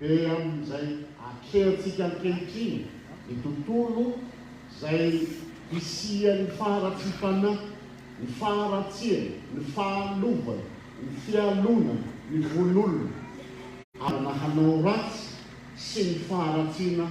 dia amin'izay atrehantsika ankehitriny ny tontolo izay isian'ny fahatsaram-panahy, ny faharatsiany, ny fahalovany, ny fialonana, ny vololona ary hanao ratsy sy ny faharatsiana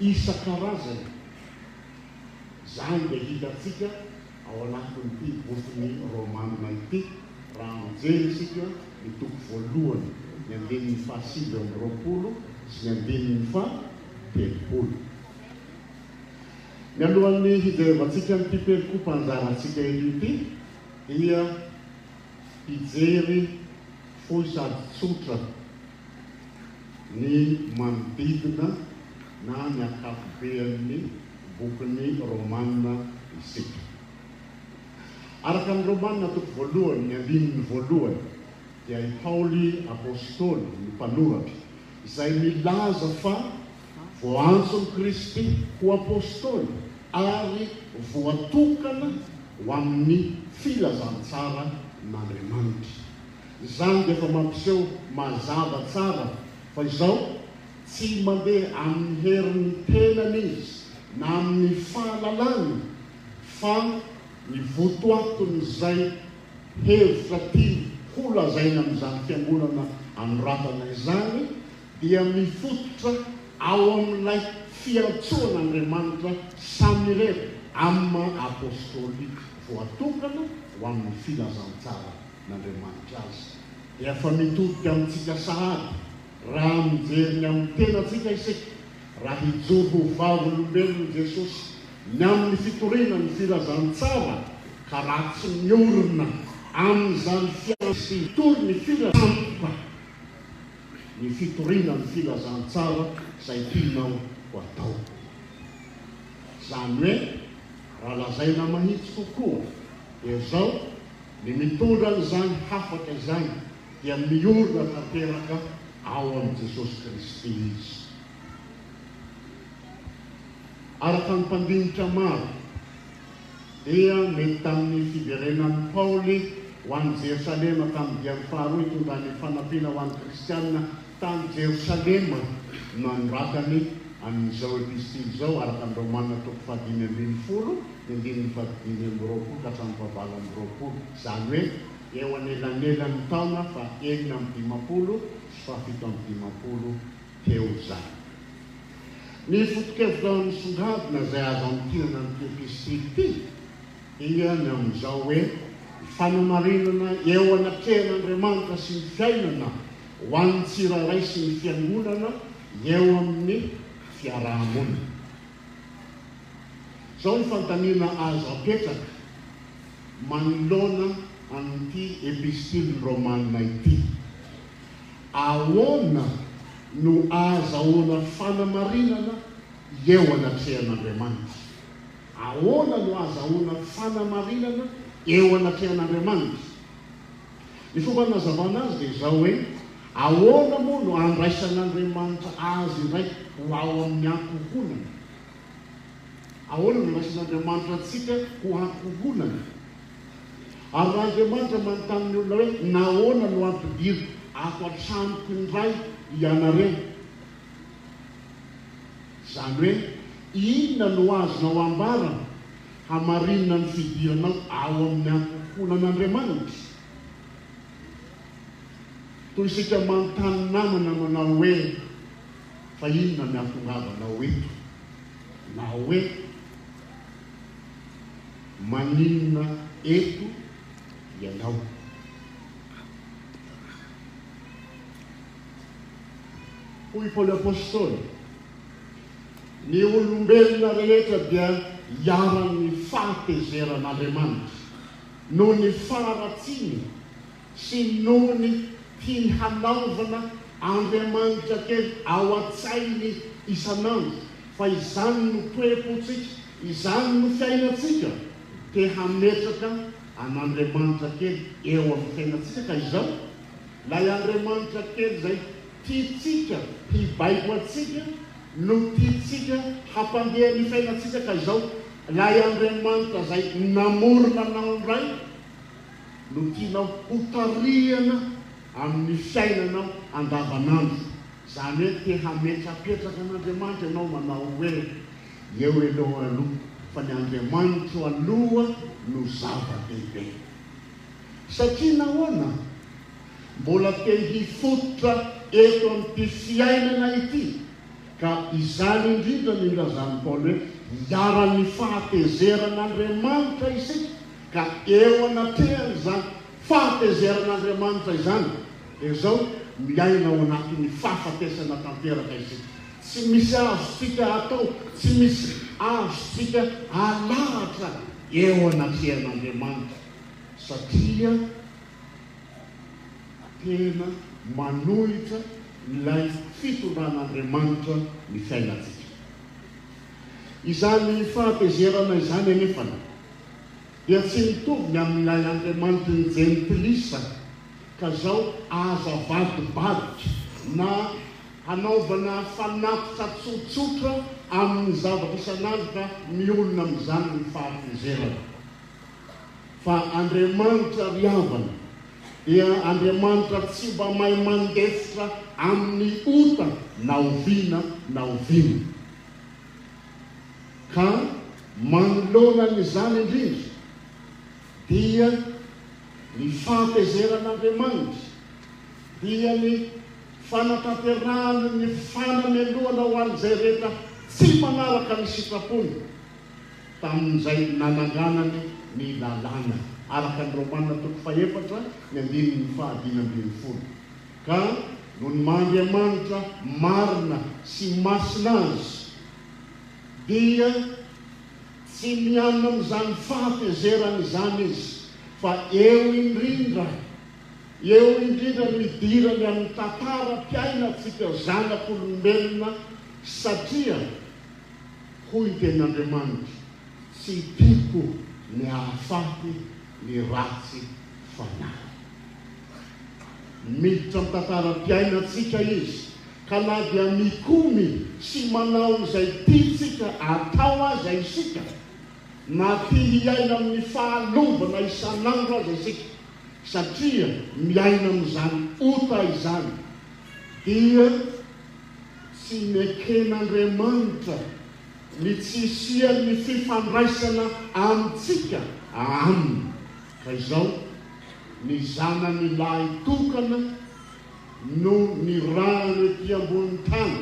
isan-karazany. Izany dia hitantsika ao anatin'ity bokin'ny Romana ity raha mijery isika ny toko voalohany ny andinin'ny fahasivy amby roapolo sy ny andinin'ny fahatelopolo. Ny alohan'ny hijerevantsika nyity pelokopa anjarantsika ity dia hijery fohy sady tsotra ny manodidina na ny akapobean'ny bokin'ny Romana isika. Araka ny Romana toko voalohany ny andinin'ny voalohany dia i Paoly apôstôly ny mpanoratra izay milaza fa voantson'i Kristy ho apôstôly ary voatokana ho amin'ny filazantsara n'Andriamanitra. Izany dia efa mampiseho mazava tsara fa izao tsy mandeha amin'ny herin'ny tenany izy na amin'ny fahalalany fa ny votoaton'izay hevitra tia ho lazaina amin'izany fiangonana anoratana izany dia mifototra ao amin'ilay fiantsoan'Andriamanitra samirery amin'ny apôstôly voatokana ho amin'ny filazantsara n'Andriamanitra azy. Dia efa mitodika amintsika sahady raha mijery ny amin'ny tenantsika isika raha hijoro ho vavolombelon'i Jesosy ny amin'ny fitoriana ny filazantsara ka raha tsy miorina amin'izany fiansy tory ny filazantsara ny fitoriana ny filazantsara izay tianao ho atao. Izany hoe raha lazaina mahitsy kokoa dia izao ny mitondra n'izany hafaka izany dia miorina tanteraka ao amin'i Jesosy Kristy izy. Araka ny mpandinitra maro dia mety tamin'ny fiverenan'i Paoly ho an'i Jerosalema tamin'ny dian'ny faharoa itondrany fanampiana ho an'ny kristianina tany Jerosalema no anoratany amin'izao epistily izao araka ny Romana toko fahadimy ambin'ny folo ny andinin'ny fahadimy amby roapolo ka hatramin'ny fahavalo amby roapolo. Izany hoe eo anelanelan'ny taona fa enina amby dimapolo sy fahafito amby dimapolo teo izany. Ny foto-kevitra misongadina izay azo amin'ntinana n'ity epistily ity dia ny amin'izao hoe fanamarinana eo anatrehan'Andriamanitra sy ny fiainana ho an'ny tsiraray sy ny fiangonana eo amin'ny fiarahamonina. Izao ny fantaniana azo apetraka manoloana amin'ity epistily Romana ity. Ahoana no azahoana fanamarinana eo anatrehan'Andriamanitra? Ahoana no azahoana fanamarinana eo anatrehan'Andriamanitra? Ny fomba nazavana azy dia izao hoe ahoana moa no andraisan'Andriamanitra azy indray ho ao amin'ny ankohonana? Ahoana no andraisan'Andriamanitra antsika ho ankohonana? Ary raha Andriamanitra manontany ny olona hoe nahoana no ampidiry ako an-tranoko indray ianareo? Izany hoe inona no azonao ambara hamarinina ny fidiranao ao amin'ny ankohonan'Andriamanitra? Toy isika manontany namana manao hoe fa inona ny antongavanao eto? Na hoe maninona eto ianao? Hoy Paoly apôstôly, ny olombelona rehetra dia hiara-ny fahatezeran'Andriamanitra noho ny faharatsiany sy noho ny tiany hanaovana Andriamanitra kely ao an-tsainy isanandro. Fa izany no toe-pontsika, izany no fiainantsika, te hametraka an'Andriamanitra kely eo amin'ny fiainantsika. Ka izao lay Andriamanitra kely izay tiantsika hibaiko antsika no tiantsika hampandeha ny fiainantsika. Ka izao lay Andriamanitra izay namorona anao indray no tianao ho tarihana amin'ny fiainanao andavanandro. Izany hoe te hametrapetraka an'Andriamanitra ianao manao hoe eo aloha aloha fa ny Andriamanitra aloha no zava-dehibe. Satria nahoana mbola te hifototra eto amin'ity fiainana ity, ka izany indrindra ny ilazany Paoly hoe hiara-ny fahatezeran'Andriamanitra isika, ka eo anatrehany izany fahatezeran'Andriamanitra izany dia izao miaina ao anatin'ny fahafatesana tanteraka isika. Tsy misy azontsika atao, tsy misy azontsika alahatra eo anatrehan'Andriamanitra, satria tena manohitra ilay fitondran'Andriamanitra ny fiainantsika. Izany fahatezerana izany anefana dia tsy mitovy amin'ilay Andriamanitra ny jentilisa, ka zao azavadibadika na hanaovana fanapitra tsotsotra amin'ny zavatra isan'andro ka miolona amin'izany ny fahatezerana. Fa Andriamanitra riavana dia Andriamanitra tsy mba mahay mandefitra amin'ny ota na oviana na oviana, ka manolona n'izany indrindra dia ny fahatezeran'Andriamanitra, dia ny fanatanterahany ny fanameloana ho an'izay rehetra tsy manaraka ny sitrapony tamin'izay nananganany ny lalàna, araka ny Romana 4:1-5. Ka noho ny Andriamanitra marina sy masina azy dia tsy mianina amin'izany fahatezerana izany izy, fa eo indrindra midirany amin'ny tantaram-piainantsika zanak'olombelona, satria hoy ten'Andriamanitra tsy tiako ny hahafaty ny ratsy fanahy. Miditra amin'ny tantaram-piainantsika izy, ka na dia mikomy sy manao izay tiantsika atao aza isika, na tia hiaina amin'ny fahalovana isan'andro aza isika, satria miaina amin'izany ota izany, dia tsy meken'Andriamanitra ny tsisia ny fifandraisana amintsika aminy. Ka izao ny zanany lahy tokana no ny rano ety ambony tany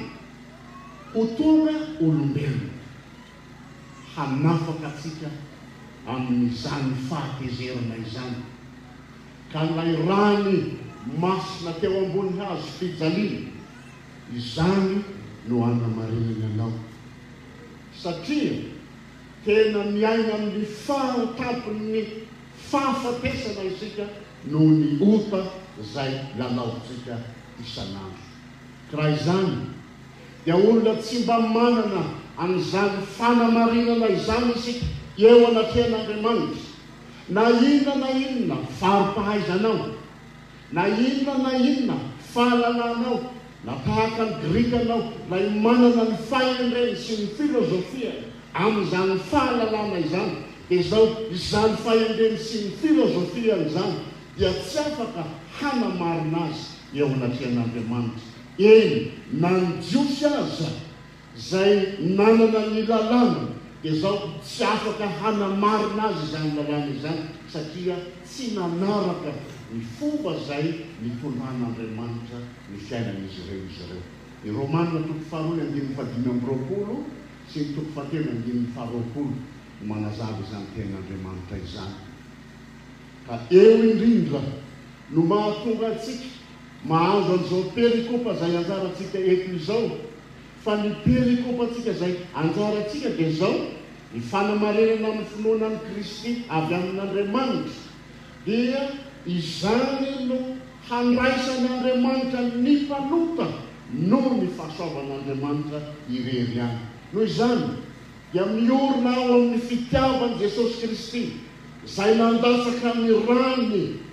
ho tonga olombelona hanafaka atsika amin'izany fahatezerana izany. Ka ilay rany masina teo ambony hazo fijaliana, izany no hanamarinana anao, satria tena miaina amin'ny fahatapon'ny fahafatesana isika noho ny ota izay lalaontsika isan'andro. Raha izany dia olona tsy mba manana an'izany fanamarinana izany isika eo anatrehan'Andriamanitra, na inona varim-pahaizanao, na inona fahalalanao, na tahaka ny Grikanao ilay manana ny fahendreny sy ny filozofia amin'izany fahalalana izany, dia izao izany fahendreny sy ny filozofia izany dia tsy afaka hanamarina azy eo anatrehan'Andriamanitra. Eny na ny jiosy aza izay nanana ny lalàna dia izao tsy afaka hanamarina azy izany lalàna izany, satria tsy nanaraka ny fomba izay nitondran'Andriamanitra ny fiainan'izy ireo. Ny Romana 4:5 sy 7:20 manazava izany ten'Andriamanitra izany. Ka eo indrindra no mahatonga atsika mahazo an'izao perikopa izay anjarantsika eto izao, fa ny perikopantsika izay anjarantsika dia izao ny fanamarinana amin'ny finoanan'i Kristy avy amin'Andriamanitra, dia izany no handraisan'Andriamanitra ny mpanota noho ny fahasoavan'Andriamanitra irery any. Noho izany dia miorina ao amin'ny fitiavan'i Jesosy Kristy izay nandatsaka ny rany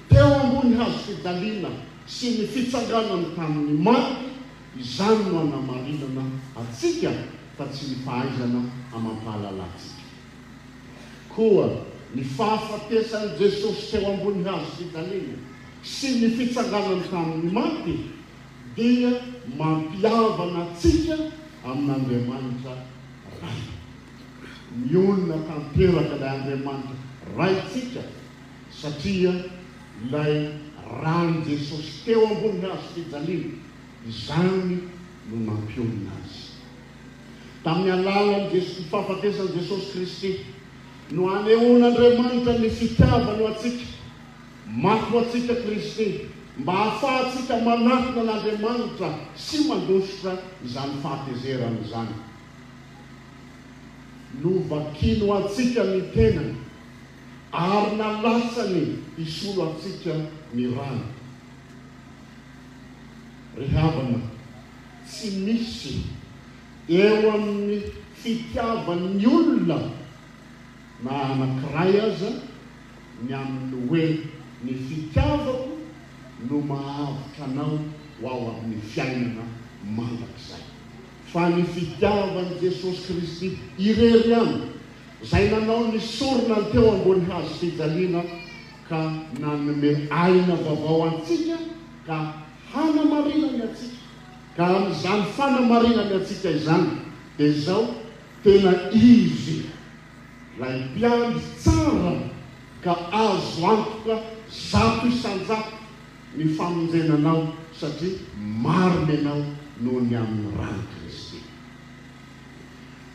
teo ambony hazo fijaliana sy ny fitsanganany tamin'ny maty, izany no hanamarinana atsika fa tsy ny fahaizana amampahalalatsika. Koa ny fahafatesan'i Jesosy teo ambony hazo fijaliana sy ny fitsanganany tamin'ny maty dia mampiavana atsika amin'Andriamanitra ray. Ny olona tanteraka ilay Andriamanitra raitsika satria ilay rany Jesosy teo ambony hazo fijaliana izany no nampiolona azy. Tamin'ny alalan'ny fahafatesany Jesosy Kristy no anehoan'Andriamanitra ny fitiavany ho atsika, maty ho atsika Kristy, mba ahafahantsika manatona n'Andriamanitra sy mandositra izany fahatezerana izany. No vakino atsika ny tenany ary nalatsany isolo atsika ny rano. Rehavana tsy misy eo amin'ny fitiavan'ny olona na anankiray aza ny amin'ny hoe ny fitiavako no mahavitra anao ho ao amin'ny fiainana mandrakizay. Fa ny fitiavan'i Jesosy Kristy irery ihany izay nanao ny sorona teo ambony hazo fijaliana ka nanome aina vaovao antsika ka hanamarinany atsika. Ka amin'izany fanamarinany atsika izany dia izao tena izy lay mpiandry tsara ka azo antoka zato isan-jato ny famonjenanao satria marina ianao noho ny amin'ny rano Kristy.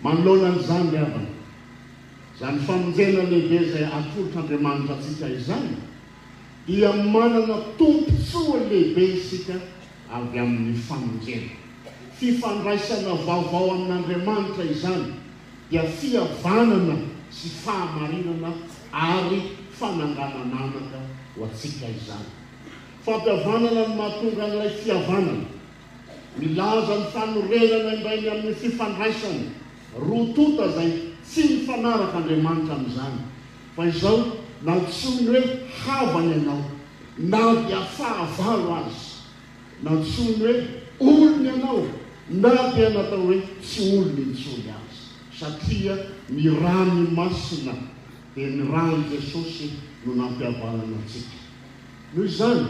Manoloana an'izany havana izany famonjena lehibe izay atolotr'Andriamanitra atsika izany dia manana tompontsoa lehibe isika avy amin'ny famonjena. Fifandraisana vaovao amin'Andriamanitra izany dia fihavanana sy fahamarinana ary fananganananaka ho atsika izany. Fampihavanana no mahatonga an'ilay fihavanana. Milaza ny fanorenana indray amin'ny fifandraisana rotota izay tsy mifanaraka Andriamanitra amin'izany. Fa izao na ntsony hoe havana ianao na dia fahavalo azy, na ntsony hoe olony ianao na dia natao hoe tsy olony intsony azy, satria ny rany masina dia ny rany Jesosy no nampihavanana atsika. Noho izany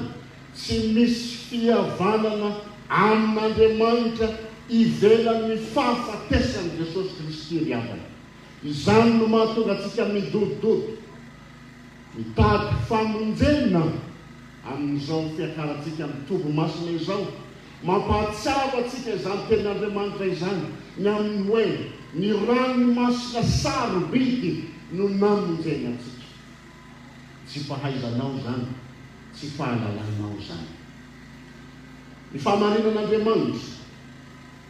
tsy misy fihavanana amin'Andriamanitra ivelan'ny fahafatesany Jesosy Kristy ry havana. Izany no mahatonga atsika midododo mitady famonjena amin'izao fiakarantsika mitombo masina izao. Mampahatsiaro atsika izany tenin'Andriamanitra izany ny amin'ny hoe ny rano masina sarobidy no namonjena atsika. Tsy fahaizanao zany, tsy fahalalanao zany. Ny fahamarinan'Andriamanitra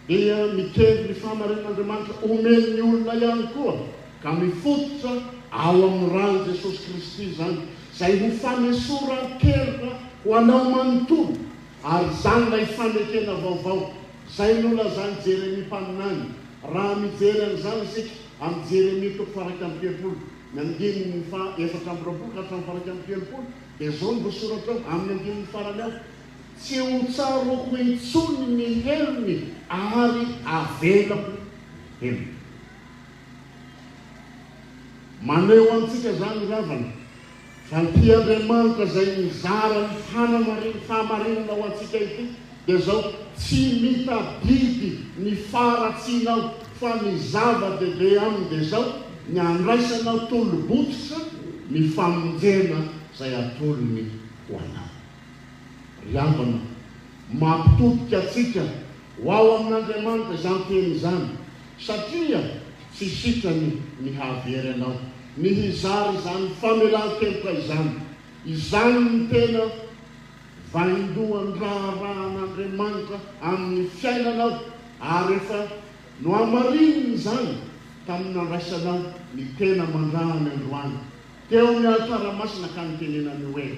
dia miteny ny fahamarinan'Andriamanitra omeny ny olona ihany koa ka mifototra ao amin'ny rano Jesosy Kristy zany izay ho fanesoran-kelika ho anao manontolo. Ary izany lay fanekena vaovao izay nolazany Jeremia mpaminany. Raha mijery an'izany isika amin'ny Jeremia toko faha 1:30 ny andininy fa 4:20 ka hatramin'ny faha 1:30 dia zao no voasoratra amin'ny andininy farany ao: tsy ho tsaroko intsony ny helony ary avelako helony. Maneho antsika zany ravana fa ty Andriamanitra izay mizara ny fahamarinana ho antsika ity dia zao tsy mitabidy ny faratsinao fa ny zava-dehibe aminy dia zao ny andraisanao tolo-botsitra ny famonjena izay atolony ho anao. Riavana mampitodika atsika ho ao amin'Andriamanitra izany teny izany satria tsy sitrany ny hahavery anao ny hizary izany famelan-keloka izany. Izany ny tena vaindohan'ny raharan'Andriamanitra amin'ny fiainanao ary efa nohamarinina izany tamin'ny nandraisanao ny tena mandrahany androany teo amin'ny alitaramasina ka nitenenany hoe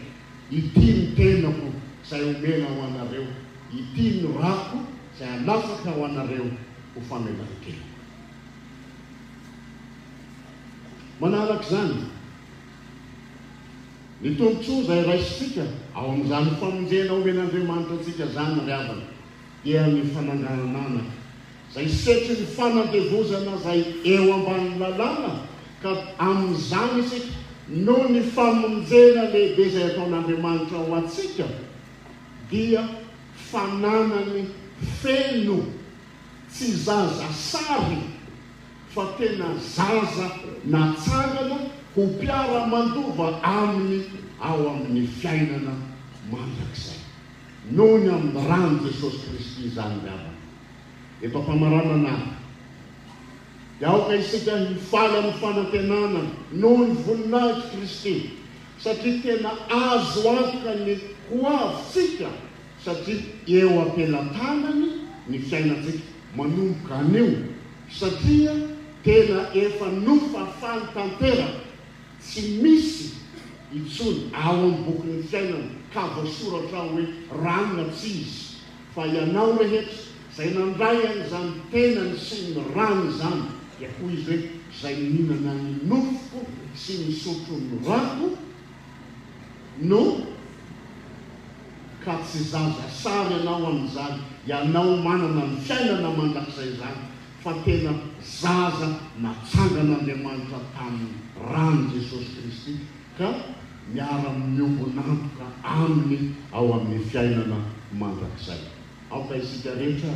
ity ny tenako izay omena ho anareo, ity ny rako izay alafaka ho anareo ho famelan-keloka. Manaraka izany ny tombontsoa izay raisitsika ao amin'izany famonjena omen'Andriamanitra antsika zany ry havana dia ny fanangananana izay setry ny fanandevozana izay eo ambanin'ny lalàna ka amin'izany isika no ny famonjena lehibe izay ataon'Andriamanitra ho atsika dia fananany feno, tsy zaza sary fa tena zaza natsangana ho mpiara-mandova aminy ao amin'ny fiainana mandrakizay noho ny amin'ny rano Jesosy Kristy izany miavana. Eto ampamaranana dia aoka isika hifaly amin'ny fanantenana noho ny voninahitra Kristy, satria tena azo antoka ny ho avitsika, satria eo ampelantanany ny fiainantsika manomboka anio, satria tena efa nofafany tanteraka, tsy misy intsony ao amin'ny bokin'ny fiainana ka voasoratra hoe ranona tsy izy, fa ianao rehetra izay nandray an'izany tenany sy ny rano izany dia hoy izy hoe izay mihinana ny nofoko sy misotro ny rako no ka tsy zaza sary ianao amin'izany, ianao manana ny fiainana mandrakizay izany, fa tena zaza natsangan'Andriamanitra tamin'ny rano Jesosy Kristy ka miara-miombonantoka aminy ao amin'ny fiainana mandrakizay. Aoka isika rehetra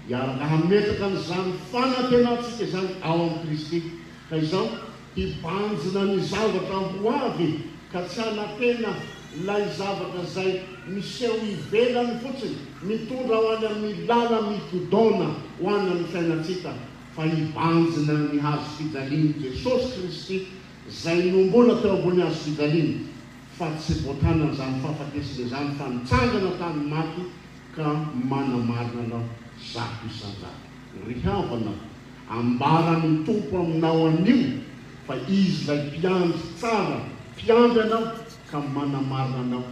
hametraka an'izany fanantenantsika izany ao amin'ny Kristy, ka izao hibanjina ny zavatra ho avy, ka tsy hanatena ilay zavatra izay miseho ivelany fotsiny, mitondra ho any amin'ny lala mitodona ho any amin'ny fiainantsika, fa hibanjina ny hazo fijaliany Jesosy Kristy izay nomboana teo ambony hazo fijaliany, fa tsy voatanana izany fahafatesana izany, fa nitsangana tany maty ka manamarina anao zato isanjato. Rihavana ambarany tompo aminao anio, fa izy lay mpiandry tsara, mpiandry anao ka manamarina anao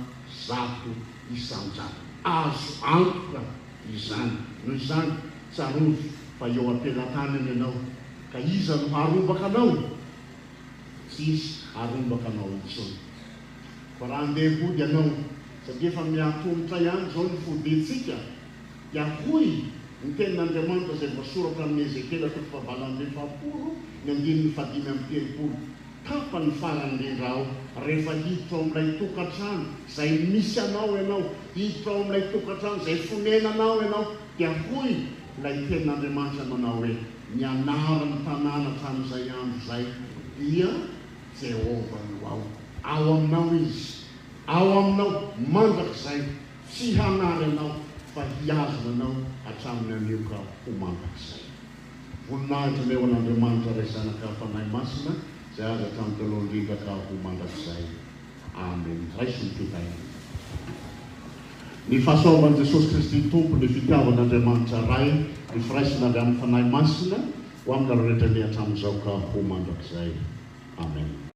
zato isanjato. Azo antoka izany, noho izany tsarovy fa eo ampelantanany ianao, ka iza no harombaka anao? Tsisy harombaka anao intsony. Fa raha andeha hody ianao, satria efa miatombotra ihany zao ny fodintsika, dia hoy ny tenin'Andriamanitra izay voasoratra amin'ny Ezekela 37:20, ny andininy 5:30, tapa ny farany indrindra ao rehefa hiditra ao amin'ilay tokantrano izay misy anao ianao, hiditra ao amin'ilay tokantrano izay fonenanao ianao, dia hoy ilay tenin'Andriamanitra manao hoe ny anarany tanàna hatramin'izay andro izay dia Jehova no ao aminao izy, ao aminao mandrakizay, tsy hanary anao fa hiazona anao hatramin'ny anio ka ho mandrakizay. Voninahitra leo an'Andriamanitra ray zanaka fanahy masina izay azy hatramin'ny talohandrindra ka ho mandrakizay. Amen. Raiso ny fitaina. Ny fahasoavan'i Jesosy Kristy Tompo, ny fitiavan'Andriamanitra ray, ny firaisana avy amin'ny fanahy masina ho amin'ny rehetra ny hatramin'izao ka ho mandrakizay. Amen.